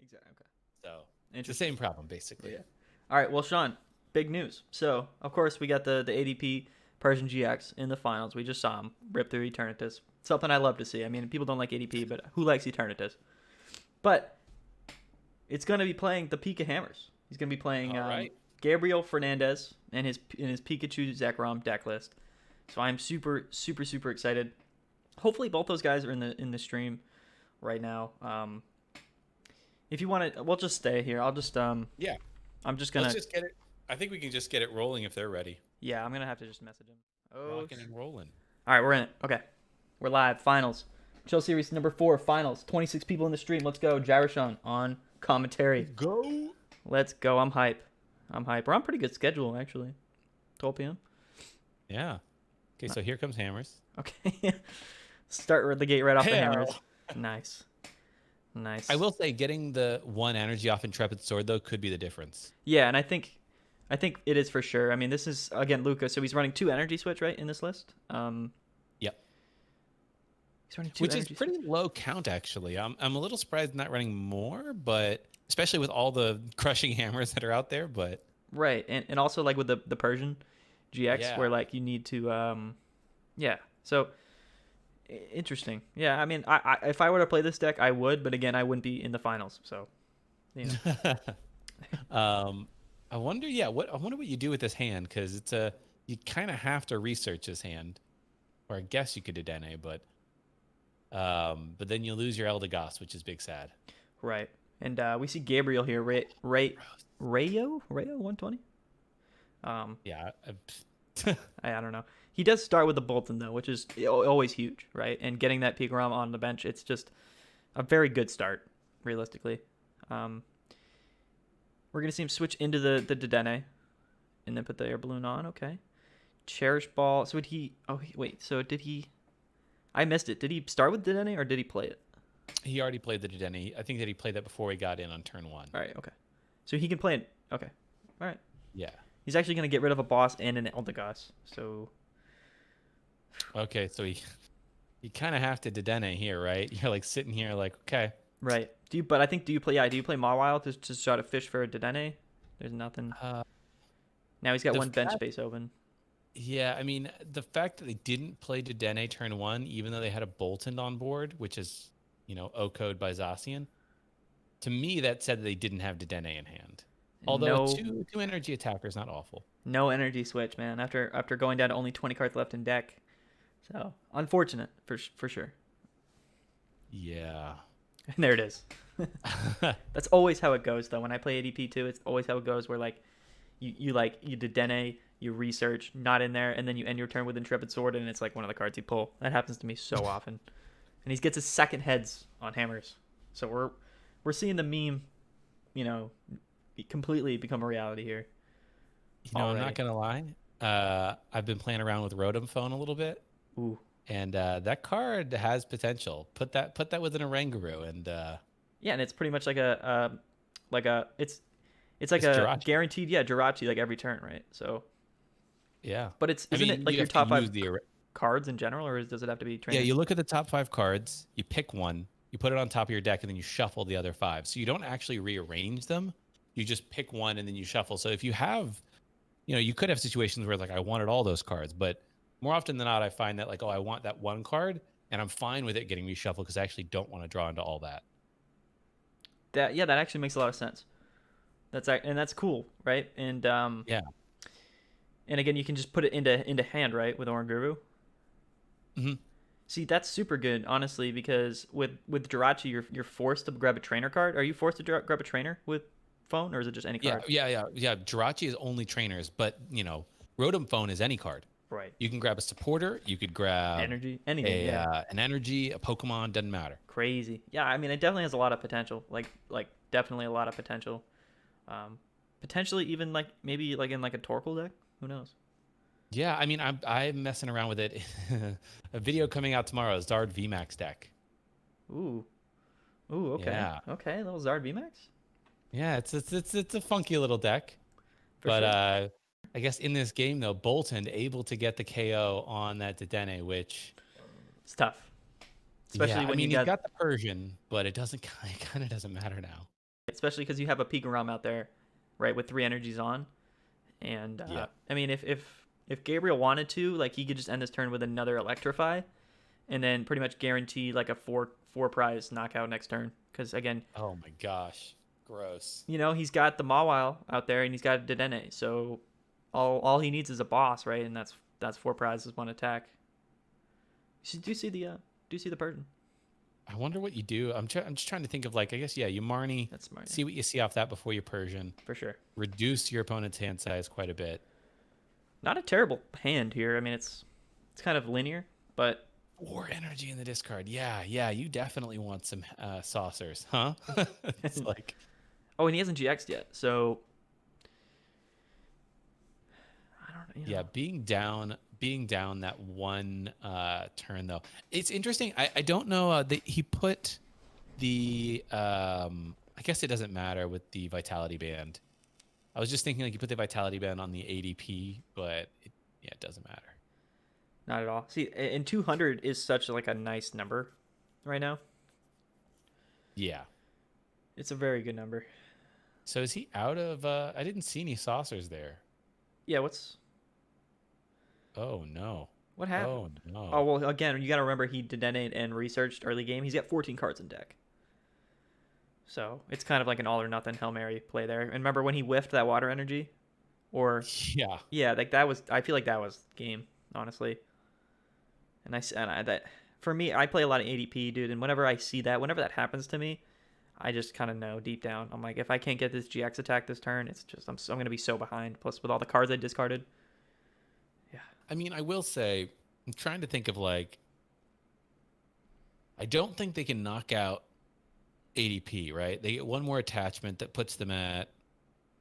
Exactly. Okay. So it's the Interesting. same problem basically. Yeah. All right. Well, Sean, big news. So, of course, we got the ADP Persian GX in the finals. We just saw him rip through Eternatus. Something I love to see. I mean, people don't like ADP, but who likes Eternatus? But it's going to be playing the Pika Hammers. He's going to be playing All right. Gabriel Fernandez and his Pikachu Zekrom deck list. So I'm super super super excited. Hopefully both those guys are in the stream right now. If you want to, we'll just stay here. Yeah. I'm just Let's gonna just get it. I think we can just get it rolling if they're ready. yeah, I'm gonna have to just message him. Oh, Rocking and rolling. all right, we're in it. Okay, we're live. Finals. Chill series number 4. Finals. 26 people in the stream. Let's go. Gyrosean on commentary. Let's go. Let's go. I'm hype. We're on pretty good schedule actually. 12 p.m. Yeah. Okay, so here comes hammers. Okay. Start the gate right off the hammers. Hell. Nice. Nice. I will say getting the one energy off Intrepid Sword though could be the difference. Yeah, and I think it is for sure. I mean, this is again Luca, so he's running 2 energy switch right in this list. Yep. He's running 2 Which is energy pretty switch. low count actually. I'm a little surprised not running more, but especially with all the crushing hammers that are out there, but Right, and also like with the Persian GX, yeah. where like you need to yeah. So interesting. Yeah, I mean, I if I were to play this deck, I would, but again, I wouldn't be in the finals. So you know, um I wonder what you do with this hand cuz you kind of have to research this hand or I guess you could do Dene, but then you lose your Eldegoss, which is big sad. right. And we see Gabriel here, Rayo 120. Um, Yeah. I don't know. He does start with the Bolton though, which is always huge, right? And getting that Pikarom on the bench, it's just a very good start, realistically. Um, we're gonna see him switch into the Dedenne, and then put the air balloon on. Okay. Cherish ball. So would he? Oh wait. So did he? I missed it. Did he start with Dedenne or did he play it? He already played the Dene. I think that he played that before he got in on turn 1. All right. Okay. So he can play it. Okay. All right. Yeah. He's actually gonna get rid of a boss and an Eldegoss. So Okay, so you kind of have to Dedenne here, right? You're like sitting here like, okay. right. Do you? But I think do you play? Yeah. Do you play Mawile to try to fish for a Dedenne? There's nothing. Uh, Now he's got the one bench fact, space open. yeah, I mean, the fact that they didn't play Dedenne turn 1, even though they had a Boltund on board, which is, O-code by Zacian, to me that said that they didn't have Dedenne in hand. Although No, two energy attacker is not awful. no energy switch, man. After going down to only 20 cards left in deck, so unfortunate for sure. Yeah. And there it is. That's always how it goes, though. When I play ADP too, it's always how it goes. Where like you did Dene, you research, not in there, and then you end your turn with Intrepid Sword, and it's like one of the cards you pull. That happens to me so often. And he gets his second heads on hammers. So we're seeing the meme, completely become a reality here. I'm not Already. gonna lie. I've been playing around with Rotom Phone a little bit, Ooh. and that card has potential. Put that with an Oranguru, and Yeah, and it's pretty much like a it's like it's a Jirachi. guaranteed Jirachi like every turn, right? So, Yeah. but it's I isn't it mean, like you your have to top use five the cards in general, or does it have to be yeah. trainers? You look at the top 5 cards, you pick one, you put it on top of your deck, and then you shuffle the other 5. So you don't actually rearrange them. You just pick one and then you shuffle. So if you have, you could have situations where like I wanted all those cards, but more often than not, I find that like, oh, I want that one card, and I'm fine with it getting reshuffled because I actually don't want to draw into all that. That actually makes a lot of sense. That's cool, right? Yeah. And again, you can just put it into hand, right, with Oranguru. Hmm. See, that's super good, honestly, because with Jirachi, you're forced to grab a trainer card. Are you forced to grab a trainer with phone, or is it just any Yeah, card? yeah, yeah, yeah. Jirachi is only trainers, but Rotom Phone is any card. Right. You can grab a supporter. You could grab Energy, anything, yeah. an energy, a Pokemon. Doesn't matter. Crazy. Yeah, I mean, it definitely has a lot of potential. Like definitely a lot of potential. Potentially even like maybe like in like a Torkoal deck. Who knows? Yeah, I mean, I'm messing around with it. A video coming out tomorrow, Zard VMAX deck. Ooh. Ooh. Okay. Yeah, Okay. Little Zard VMAX yeah, it's a funky little deck, for but sure. I guess in this game though, Bolton able to get the KO on that Dedenne, which It's tough, yeah, especially I when you mean he's got got the Persian, but it kind of doesn't matter now. Especially because you have a Pikarom out there, right, with 3 energies on. And Yeah. I mean, if Gabriel wanted to, like, he could just end this turn with another Electrify, and then pretty much guarantee like a four prize knockout next turn. Because again, Oh my gosh, gross. he's got the Mawile out there and he's got Dedenne, so all he needs is a boss, right? And that's 4 prizes, 1 attack. Do you see the Persian? I wonder what you do. I'm just trying to think of, like, I guess, yeah, you Marnie. That's smart. See what you see off that before you Persian. For sure. Reduce your opponent's hand size quite a bit. Not a terrible hand here. I mean, it's kind of linear, but 4 energy in the discard. Yeah, you definitely want some saucers, huh? It's like, oh, and he hasn't GX'd yet, so I don't know. yeah, being down that one turn though. It's interesting. I don't know. He put the I guess it doesn't matter with the vitality band. I was just thinking like you put the vitality band on the ADP, but it doesn't matter. Not at all. See, and 200 is such like a nice number right now. Yeah. It's a very good number. So is he out of I didn't see any saucers there. Yeah, Oh no. what happened? Oh no. Oh, well, again, you got to remember he detonate and researched early game. He's got 14 cards in deck. So it's kind of like an all or nothing Hail Mary play there. And remember when he whiffed that water energy? Or Yeah, like that was, I feel like that was game, honestly. And that for me, I play a lot of ADP, dude, and whenever that happens to me, I just kind of know deep down. I'm like, if I can't get this GX attack this turn, it's just I'm going to be so behind. Plus with all the cards I discarded. Yeah. I mean, I will say, I'm trying to think of like, I don't think they can knock out ADP, right? They get one more attachment that puts them at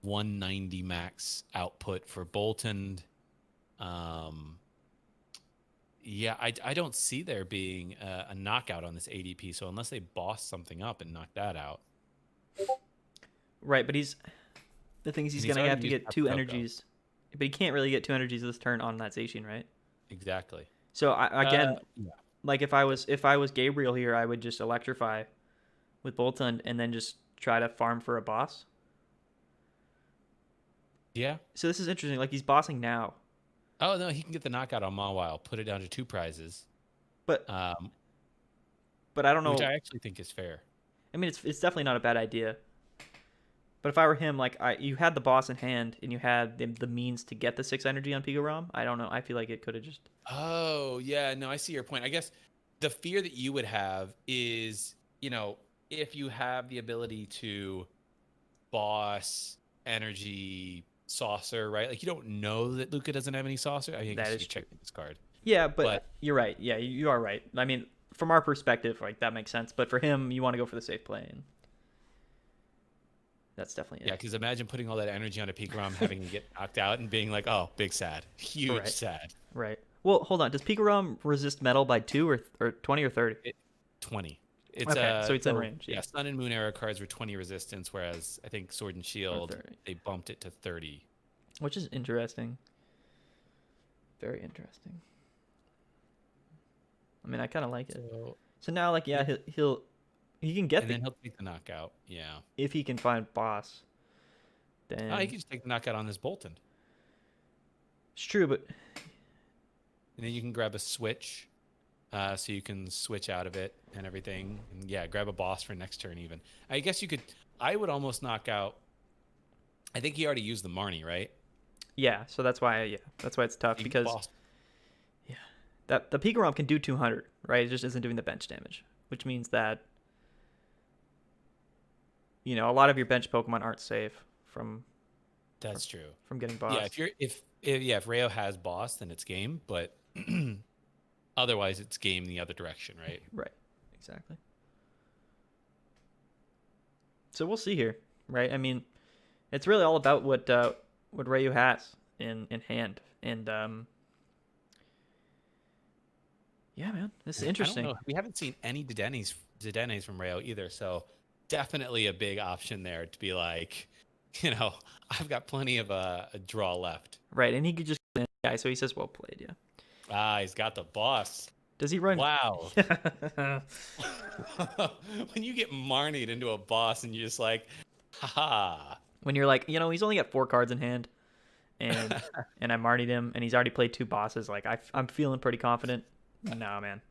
190 max output for Bolton. Yeah, I don't see there being a knockout on this ADP. So unless they boss something up and knock that out. Right, but the thing is he's going to have to get 2 Pikachu. energies. But he can't really get 2 energies this turn on that Zacian, right? Exactly. So again, yeah. like if I was Gabriel here, I would just Electrify with Bolton and then just try to farm for a boss. Yeah. So this is interesting. Like he's bossing now. Oh no, he can get the knockout on Mawile, put it down to 2 prizes. But I don't know. Which I actually think is fair. I mean, it's definitely not a bad idea. But if I were him, like you had the boss in hand and you had the means to get the 6 energy on Pikarom, I don't know. I feel like it could have just. Oh yeah, no, I see your point. I guess the fear that you would have is, if you have the ability to boss energy saucer, right? Like you don't know that Luca doesn't have any saucer. I think That you is should check this card. Yeah, but you're right. Yeah, you are right. I mean, from our perspective, like that makes sense. But for him, you want to go for the safe play, and that's definitely it. Yeah, because imagine putting all that energy on a Pikarom, having to get knocked out, and being like, "Oh, big sad, huge Right. sad." Right. Well, hold on. Does Pikarom resist metal by 2 or 20 or 30? 20. It's Okay, so it's in range. Yeah, Yeah. Sun and Moon era cards were 20 resistance, whereas I think Sword and Shield 30. they bumped it to 30. Which is interesting. Very interesting. I mean, I kind of like it. So now, like, yeah, he can get And then he'll take the knockout. Yeah. if he can find boss. Then Oh, he can just take the knockout on this Bolton. it's true, but And then you can grab a switch, so you can switch out of it and everything. And yeah, grab a boss for next turn even. I guess you could. I would almost knock out. I think he already used the Marnie, right? yeah. So that's why it's tough He because bossed. that the Pikarom can do 200, right? It just isn't doing the bench damage, which means that a lot of your bench Pokemon aren't safe from That's true. getting bossed. Yeah, if Rayo has boss, then it's game. But otherwise, it's game the other direction, right? Right. Exactly. So we'll see here, right? I mean, it's really all about what Rayu has in hand, and yeah, man, this is interesting. I don't know. We haven't seen any Dedennes from Rayo either, so definitely a big option there to be like, I've got plenty of a draw left. Right, and he could just guy, so he says, "Well played." Yeah. Ah, he's got the boss. Does he run? Wow. When you get Marnied into a boss and you're just like, Haha. When you're like, he's only got 4 cards in hand, and I martied him, and he's already played 2 bosses. Like I'm feeling pretty confident. Nah, man.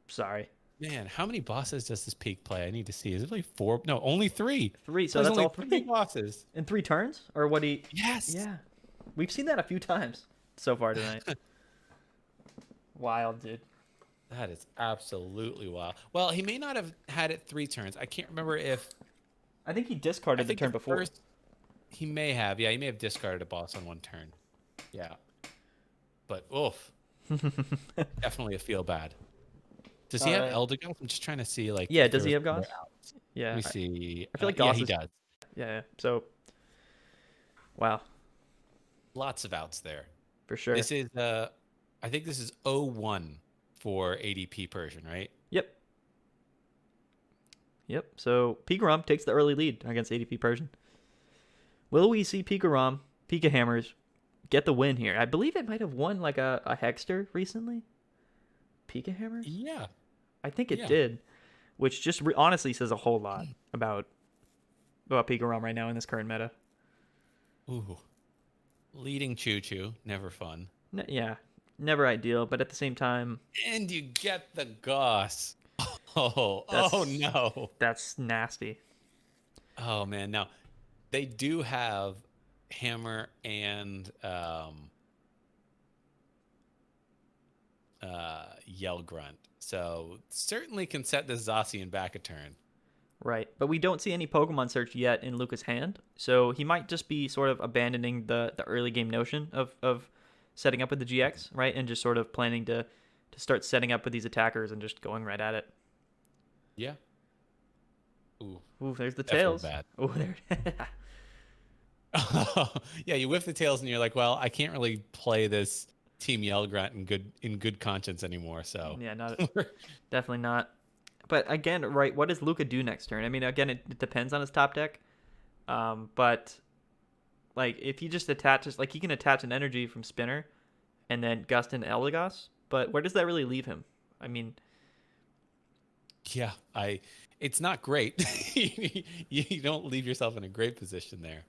Sorry. Man, how many bosses does this peak play? I need to see. Is it like 4? No, only 3. 3. So There's that's only all 3 3 bosses. in 3 turns, or what? Yes. Yeah, we've seen that a few times so far tonight. Wild, dude. That is absolutely wild. Well, he may not have had it 3 turns. I can't remember if. I think he I discarded the think turn before. first he may have. Yeah, he may have discarded a boss on 1 turn. Yeah. But oof. Definitely a feel bad. Does he have Eldegoss? I'm just trying to see like. Yeah, if does there he was have other Goss? outs. Yeah. Let me see. I feel like yeah, Goss he is. does. Yeah. So. Wow. Lots of outs there. For sure. This is I think this is 0-1 for ADP Persian, right? Yep. So Pikarom takes the early lead against ADP Persian. Will we see Pikarom, Pika Hammers, get the win here? I believe it might have won like a Hexter recently. Pika Hammers? Yeah. I think it did, which just honestly says a whole lot about Pikarom right now in this current meta. Ooh. Leading Choo Choo, never fun. Yeah, never ideal, but at the same time. And you get the Goss. Oh no. That's nasty. Oh man. Now, they do have Hammer and Yell Grunt. So certainly can set the Zacian back a turn. Right, but we don't see any Pokemon search yet in Luca's hand, so he might just be sort of abandoning the early game notion of setting up with the GX, right, and just sort of planning to start setting up with these attackers and just going right at it. Yeah. Ooh, there's the that feels tails. bad. Oh, there. Yeah, you whiff the tails and you're like, well, I can't really play this Team Yell Grunt in good conscience anymore. So yeah, definitely not. But again, right, what does Luca do next turn? I mean, again, it depends on his top deck. But like if he just attaches, like he can attach an energy from Spinner, and then Gust and Eldegoss. But where does that really leave him? I mean, yeah, it's not great. You don't leave yourself in a great position there.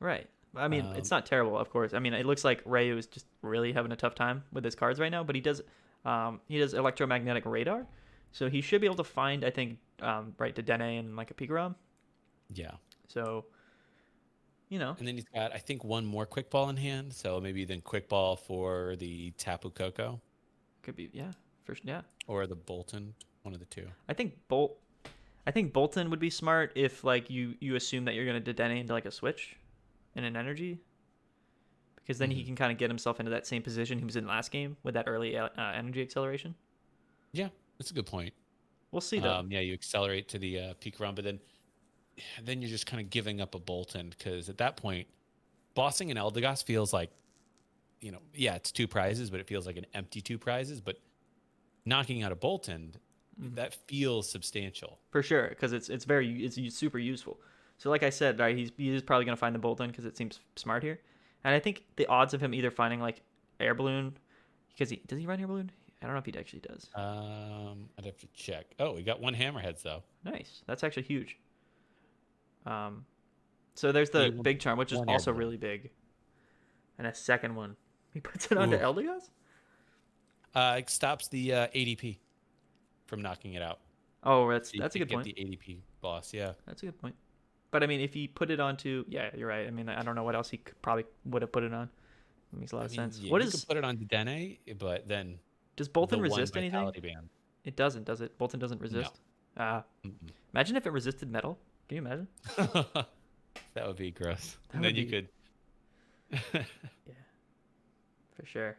Right. I mean, it's not terrible, of course. I mean, it looks like Rayu is just really having a tough time with his cards right now. But he does electromagnetic radar. So he should be able to find, I think, right, Dedenne and like a Pikarom. Yeah. So, And then he's got, I think, one more Quick Ball in hand. So maybe then Quick Ball for the Tapu Koko. Could be, yeah. Yeah. Or the Bolton, one of the two. I think Bolton would be smart if like you assume that you're going to Dedenne into like a switch and an energy. Because then he can kind of get himself into that same position he was in last game with that early energy acceleration. Yeah. That's a good point. We'll see, though. Yeah, you accelerate to the Pikarom, but then you're just kind of giving up a Bolton because at that point, bossing an Eldegoss feels like, it's 2 prizes, but it feels like an empty 2 prizes. But knocking out a Bolton, that feels substantial. For sure, because it's super useful. So like I said, right, he is probably going to find the Bolton because it seems smart here. And I think the odds of him either finding like Air Balloon, because does he run Air Balloon? I don't know if he actually does. I'd have to check. Oh, we got 1 Hammerheads though. Nice. That's actually huge. So there's the big charm, which is also really big. And a second one. He puts it onto Eldegoss? It stops the ADP from knocking it out. Oh, that's a good point. Get the ADP boss, yeah. That's a good point. But I mean, if he put it onto, yeah, you're right. I mean, I don't know what else he probably would have put it on. It makes a lot of sense. Yeah, you could put it on Dedenne, but then does Bolton resist anything? Band. It doesn't, does it? Bolton doesn't resist. No. Imagine if it resisted metal. Can you imagine? That would be gross. And then you could. Yeah, for sure.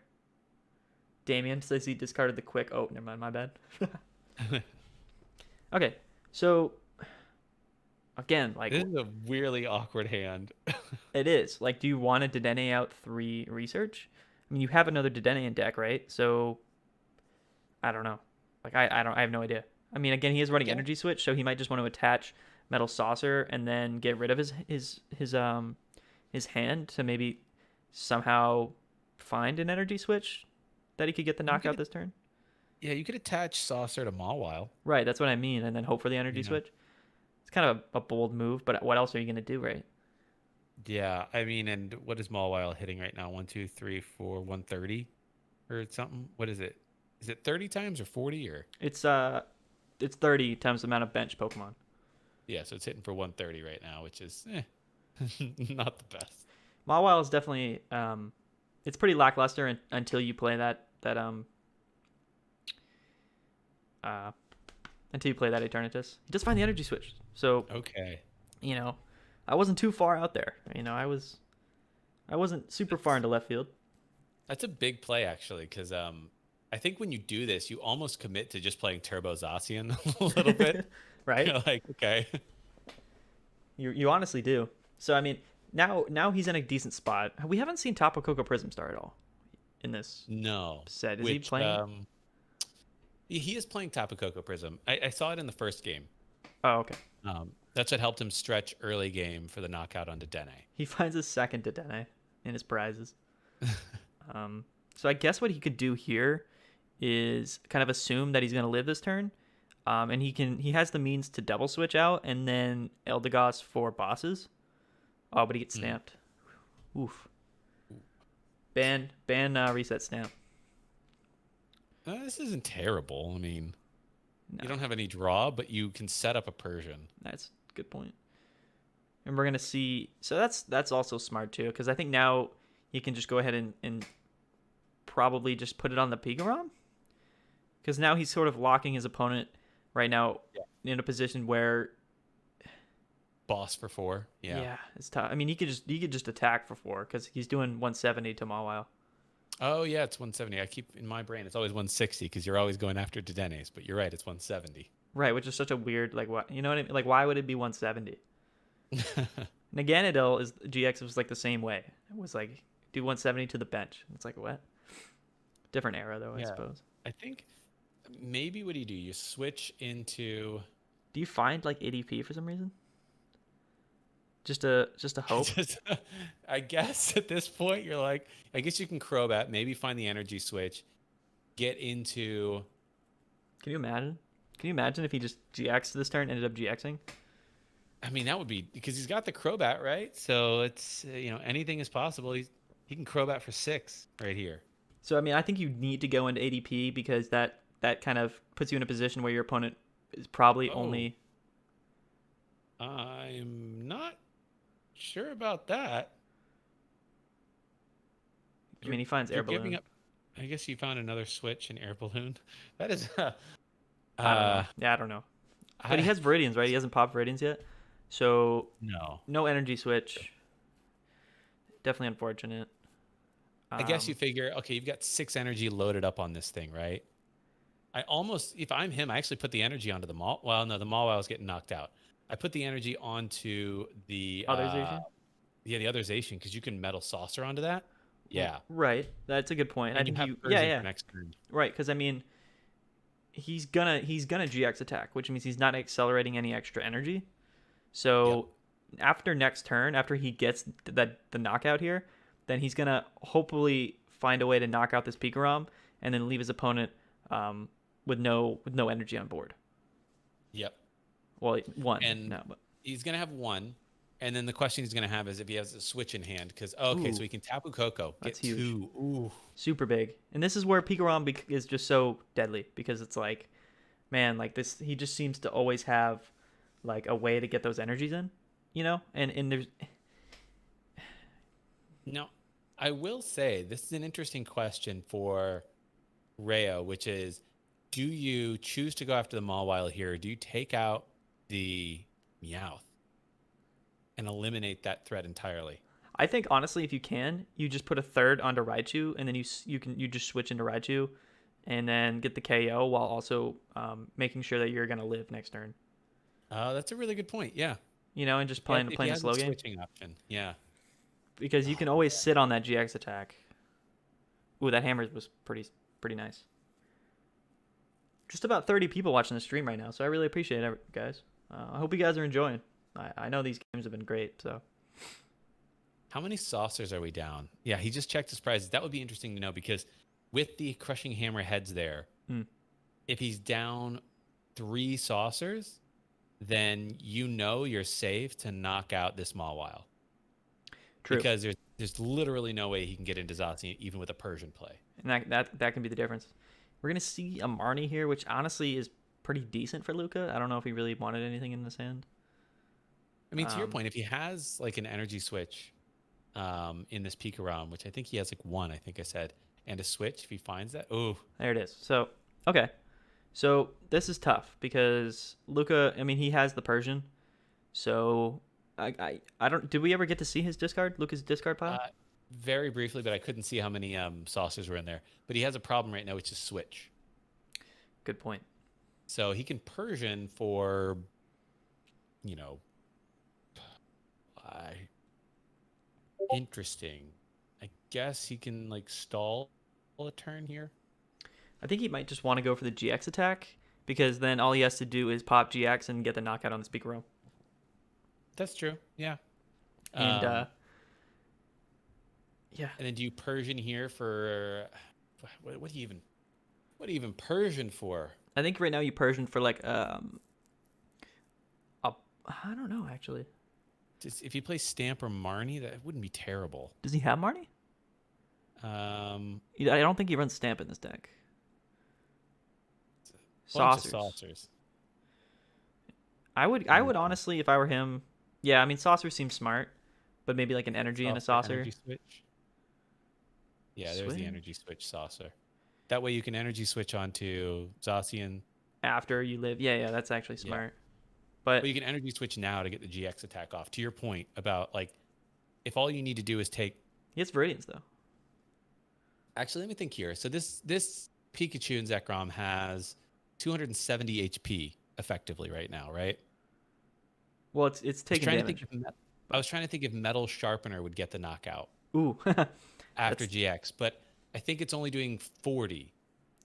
Damien says he discarded the quick. Oh, never mind. My bad. Okay, so again, like this is a weirdly awkward hand. It is. Like, do you want to Dedenne out 3 research? I mean, you have another Dedenne in deck, right? So I don't know. Like, I have no idea. I mean, again, he is running Energy Switch, so he might just want to attach Metal Saucer and then get rid of his hand to maybe somehow find an Energy Switch that he could get the knockout this turn. Yeah, you could attach Saucer to Mawile. Right, that's what I mean, and then hope for the Energy Switch. It's kind of a bold move, but what else are you gonna do, right? Yeah, I mean, and what is Mawile hitting right now? 1, 2, 3, 4, 130 or something? What is it? Is it 30 times or 40 or? It's 30 times the amount of bench Pokemon. Yeah, so it's hitting for 130 right now, which is not the best. Mawile is definitely it's pretty lackluster until you play uh until you play that Eternatus. He does find the energy switch, so Okay. you know, I wasn't too far out there. I wasn't super far into left field. That's a big play actually, because I think when you do this, you almost commit to just playing Turbo Zacian a little bit. Right? You're like, okay. You honestly do. So I mean, now he's in a decent spot. We haven't seen Tapu Koko Prism Star at all in this No. set. Is he Which playing? he is playing Tapu Koko Prism. I saw it in the first game. Oh, okay. That's what helped him stretch early game for the knockout onto Dene. He finds his second Dedenne in his prizes. So I guess what he could do here is kind of assume that he's going to live this turn, and he has the means to double switch out and then Eldegoss for bosses. Oh, but he gets snapped. Oof. Ban reset snap. This isn't terrible. I mean, No, you don't have any draw, but you can set up a Persian. that's a good point. And we're gonna see. So that's also smart too, because I think now he can just go ahead and probably just put it on the Pikarom, because now he's sort of locking his opponent right now in a position where Boss for 4. Yeah. it's tough. I mean, he could just attack for 4 because he's doing 170 to Mawile. Oh yeah, it's 170. I keep in my brain it's always 160 because you're always going after Dedenes, but you're right, it's 170. Right, which is such a weird what I mean? Like why would it be 170? And again, is GX was like the same way. It was like do 170 to the bench. It's like what? Different era though, I suppose. I think maybe what do? You switch into. Do you find like ADP for some reason? Just a hope. I guess at this point you're like, I guess you can Crobat, maybe find the energy switch, get into. Can you imagine? Can you imagine if he just GX'd this turn, ended up GXing? I mean, that would be because he's got the Crobat, right? So it's anything is possible. He can Crobat for 6 right here. So I mean, I think you need to go into ADP because that kind of puts you in a position where your opponent is probably only. I'm not sure about that. I mean, he finds Air Balloon. I guess you found another switch in Air Balloon. That is. I don't know. But he has Viridians, right? He hasn't popped Viridians yet. So no energy switch. Definitely unfortunate. I guess you figure, okay, you've got 6 energy loaded up on this thing, right? If I'm him, I actually put the energy onto the Maul. Well, no, the Mawile was getting knocked out. I put the energy onto the other Zacian. Yeah, the other Zacian, because you can Metal Saucer onto that. Yeah, right. That's a good point. And I think for next turn. Right, because I mean, he's gonna GX attack, which means he's not accelerating any extra energy. So after next turn, after he gets the knockout here, then he's gonna hopefully find a way to knock out this Pikarom and then leave his opponent with no energy on board. Yep. Well, one. And no, but he's gonna have 1, and then the question he's gonna have is if he has a switch in hand, because so he can Tapu Koko, that's get huge. 2. Ooh. Super big. And this is where Pikarom is just so deadly because it's like, man, like this, he just seems to always have like a way to get those energies in, and there's. No, I will say this is an interesting question for Rayo, which is, do you choose to go after the Mawile here? Or do you take out the Meowth and eliminate that threat entirely? I think honestly, if you can, you just put a third onto Raichu, and then you just switch into Raichu, and then get the KO while also making sure that you're gonna live next turn. That's a really good point. Yeah. And just playing a slow game. Switching option. Yeah. Because you can always sit on that GX attack. Ooh, that hammer was pretty nice. Just about 30 people watching the stream right now, so I really appreciate it, guys. I hope you guys are enjoying. I know these games have been great, so. How many saucers are we down? Yeah, he just checked his prizes. That would be interesting to know because with the Crushing Hammer heads there, if he's down 3 saucers, then you know you're safe to knock out this Mawile. True. Because there's literally no way he can get into Zacian even with a Persian play. And that can be the difference. We're gonna see a Marnie here, which honestly is pretty decent for Luca. I don't know if he really wanted anything in this hand. I mean, to your point, if he has like an energy switch in this Pikarom, which I think he has like one, I think I said, and a switch, if he finds that, oh, there it is. So okay, so this is tough because Luca. I mean, he has the Persian, so I don't. Did we ever get to see his discard? Luca's discard pile? very briefly, but I couldn't see how many saucers were in there. But he has a problem right now, which is switch. Good point. So he can Persian for, you know, interesting. I guess he can like stall a turn here. I think he might just want to go for the GX attack because then all he has to do is pop GX and get the knockout on the Pikarom. That's true. Yeah. And yeah. And then do you Persian here for what do you even Persian for? I think right now you Persian for like I don't know actually. If you play Stamp or Marnie, that wouldn't be terrible. Does he have Marnie? I don't think he runs Stamp in this deck. Saucers. I would honestly, if I were him, yeah. I mean, Saucer seems smart, but maybe like an energy and a saucer. Energy switch. Yeah, there's the energy switch saucer. That way you can energy switch onto Zacian after you live. Yeah, that's actually smart. Yeah. But well, you can energy switch now to get the GX attack off. To your point about like, if all you need to do is take. He has Viridians though. Actually, let me think here. So this Pikachu and Zekrom has 270 HP effectively right now, right? Well, it's taking damage. I was trying to think if Metal Sharpener would get the knockout. Ooh. after GX, but I think it's only doing 40,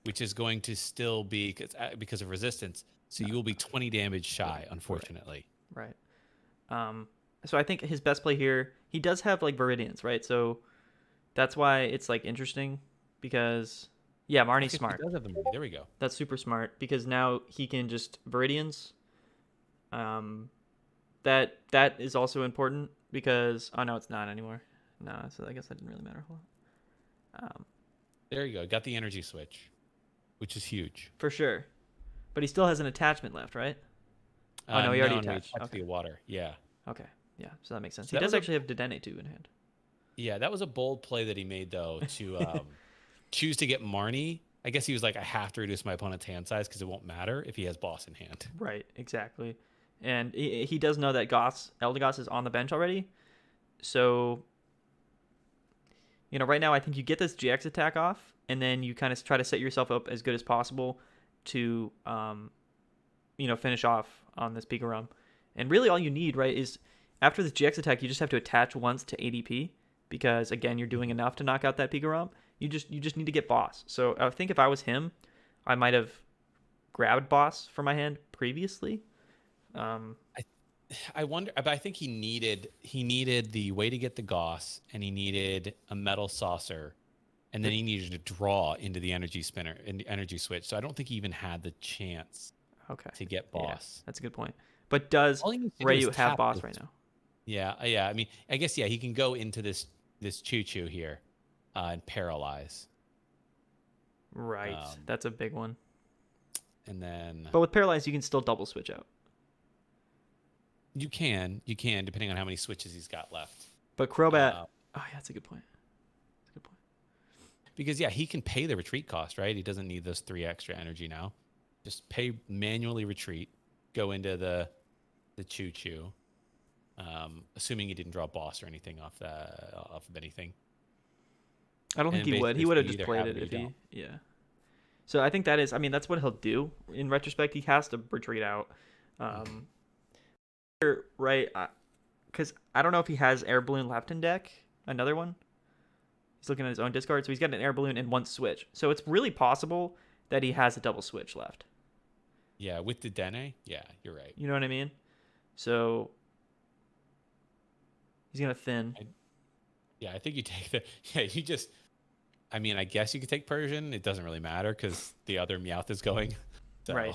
which is going to still be because of resistance. So you will be 20 damage shy, unfortunately. Right. So I think his best play here, he does have like Viridians, right? So that's why it's like interesting because yeah, Marnie's smart. He does have the Marnie. There we go. That's super smart because now he can just Viridians. That is also important because no, it's not anymore. No, so I guess that didn't really matter a whole lot. There you go. Got the energy switch, which is huge. For sure. But he still has an attachment left, right? Oh, no, he already attached. Okay. The water. Yeah. Okay. Yeah, so that makes sense. So he does actually have Dedenne too in hand. Yeah, that was a bold play that he made, though, to choose to get Marnie. I guess he was like, I have to reduce my opponent's hand size because it won't matter if he has boss in hand. Right, exactly. And he does know that Eldegoss is on the bench already. So, right now I think you get this GX attack off, and then you kind of try to set yourself up as good as possible to, finish off on this Pikarom. And really all you need, right, is after this GX attack, you just have to attach once to ADP because, again, you're doing enough to knock out that Pikarom. You just need to get boss. So I think if I was him, I might have grabbed boss for my hand previously. I wonder, but I think he needed the way to get the Goss, and he needed a metal saucer, and then he needed to draw into the energy spinner and the energy switch. So I don't think he even had the chance to get boss. Yeah, that's a good point. But does Rayu have boss right now? Yeah. I mean, I guess he can go into this Choo-Choo here and paralyze. Right, that's a big one. And then, but with paralyze, you can still double switch out. You can, depending on how many switches he's got left. But Crobat, oh yeah, that's a good point. Because he can pay the retreat cost, right? He doesn't need those 3 extra energy now. Just manually retreat, go into the Choo-Choo. Assuming he didn't draw a boss or anything off of anything. I don't think he would. He would have just played it if he. Yeah. So I think that's what he'll do. In retrospect, he has to retreat out. Right, because I don't know if he has Air Balloon left in deck. Another one. He's looking at his own discard, so he's got an Air Balloon and 1 switch. So it's really possible that he has a double switch left. Yeah, with the Dene, yeah, you're right. You know what I mean? So he's gonna thin. I think you take the. Yeah, you just. I mean, I guess you could take Persian. It doesn't really matter because the other Meowth is going. So. Right.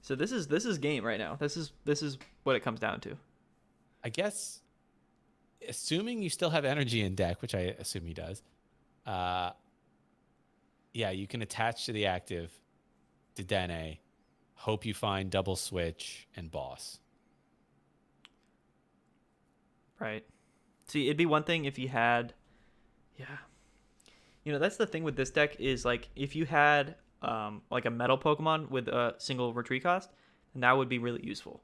So this is game right now. This is what it comes down to. I guess, assuming you still have energy in deck, which I assume he does, yeah, you can attach to the active to Dene, hope you find double switch and boss. Right. See, it'd be one thing if you had, yeah. That's the thing with this deck is like if you had like a metal Pokemon with a single retreat cost, then that would be really useful.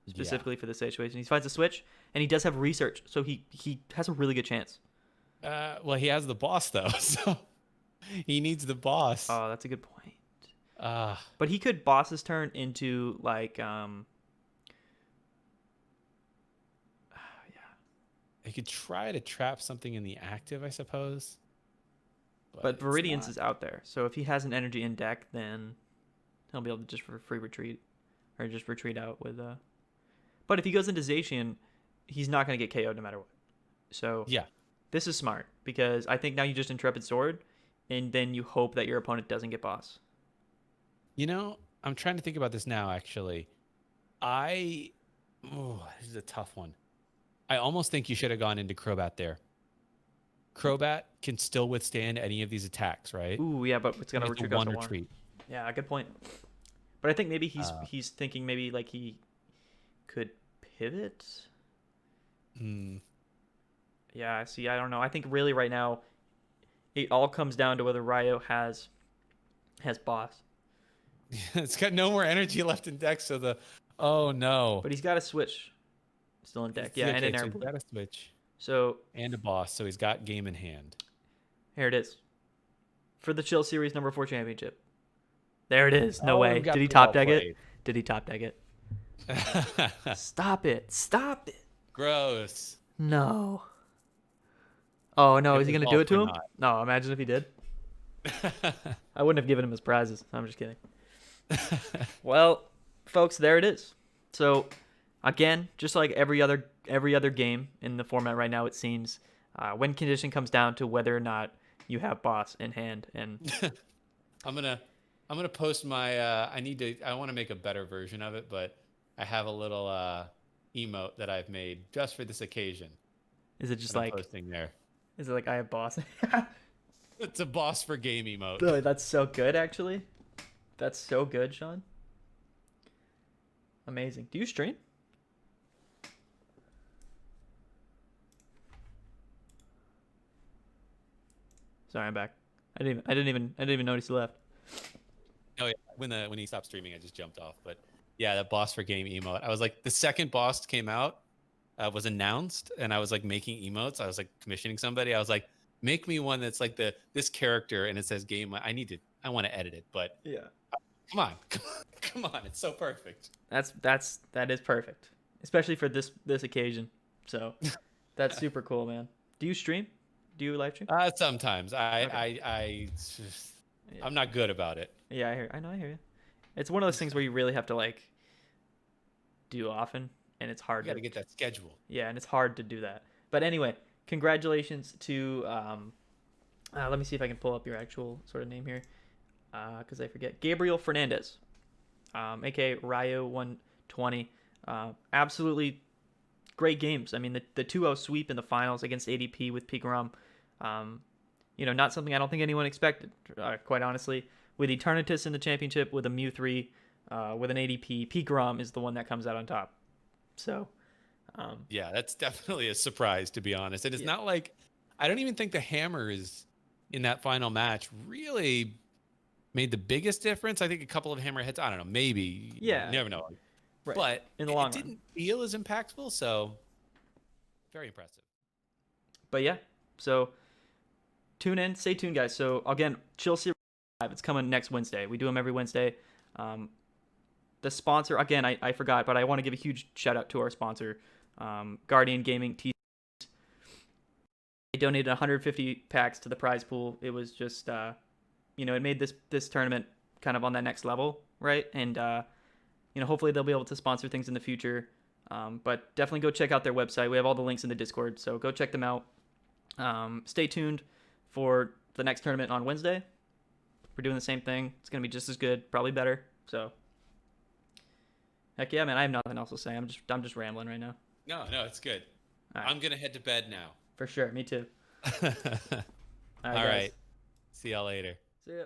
Specifically for this situation. He finds a switch and he does have research, so he has a really good chance. Well, he has the boss though, so he needs the boss. Oh, that's a good point. But he could boss his turn into like yeah. He could try to trap something in the active, I suppose. But Viridian's is out there, so if he has an energy in deck, then he'll be able to just for free retreat, or just retreat out with. But if he goes into Zacian, he's not going to get KO'd no matter what. So yeah, this is smart because I think now you just Intrepid Sword, and then you hope that your opponent doesn't get boss. I'm trying to think about this now. Actually, this is a tough one. I almost think you should have gone into Crobat there. Crobat can still withstand any of these attacks, right? Ooh, yeah, but it's gonna retreat. One retreat. Yeah, good point. But I think maybe he's thinking maybe like he could pivot. Yeah, see, I don't know. I think really right now, it all comes down to whether Ryo has boss. It's got no more energy left in deck, so oh no. But he's got a switch still in deck. Yeah, and an air he's got a switch. So and a boss, so he's got game in hand. Here it is. For the Chill Series number 4 championship. There it is. No way. Did he top deck it? Did he top deck it? Stop it. Stop it. Gross. No. Oh, no. Is he going to do it to him? No, imagine if he did. I wouldn't have given him his prizes. I'm just kidding. Well, folks, there it is. So, again, just like every other game in the format right now, it seems, win condition comes down to whether or not you have boss in hand. And I'm gonna post my. I want to make a better version of it, but I have a little emote that I've made just for this occasion. Is it just like posting there? Is it like I have boss? It's a boss for game emote. Really, that's so good, actually. That's so good, Sean. Amazing. Do you stream? Sorry, I'm back. I didn't even notice you left. Oh yeah, when he stopped streaming, I just jumped off. But yeah, that boss for game emote. I was like, the second boss came out, was announced, and I was like making emotes. I was like commissioning somebody. I was like, make me one that's like this character, and it says game. I want to edit it, but yeah, come on, it's so perfect. That is perfect, especially for this occasion. So that's super cool, man. Do you stream? Do you live stream? Sometimes I'm not good about it. Yeah, I hear you. It's one of those things where you really have to like do often, and it's hard. You got to get that schedule. Yeah, and it's hard to do that. But anyway, congratulations to let me see if I can pull up your actual sort of name here, because I forget. Gabriel Fernandez, aka Ryo 120. Absolutely great games. I mean, the 2-0 sweep in the finals against ADP with Pikarom. Not something I don't think anyone expected, quite honestly. With Eternatus in the championship, with a Mew 3, with an ADP, Pikarom is the one that comes out on top. So, yeah, that's definitely a surprise, to be honest. And it's not like, I don't even think the hammer is in that final match really made the biggest difference. I think a couple of hammer hits, I don't know, maybe. Yeah. You never know. Right. But in the long run, it didn't feel as impactful, so very impressive. But yeah, so tune in, stay tuned, guys. So again, Chill Series 5, it's coming next Wednesday. We do them every Wednesday. The sponsor, again, I forgot, but I want to give a huge shout out to our sponsor, Guardian Gaming TCG. They donated 150 packs to the prize pool. It was just, it made this tournament kind of on that next level, right? And hopefully they'll be able to sponsor things in the future. But definitely go check out their website. We have all the links in the Discord, so go check them out. Stay tuned for the next tournament on Wednesday. We're doing the same thing. It's going to be just as good, probably better. So Heck yeah, man. I have nothing else to say. I'm just rambling right now. No, it's good. All right. I'm gonna head to bed now. For sure. Me too. All All right, guys. right. See y'all later. See ya.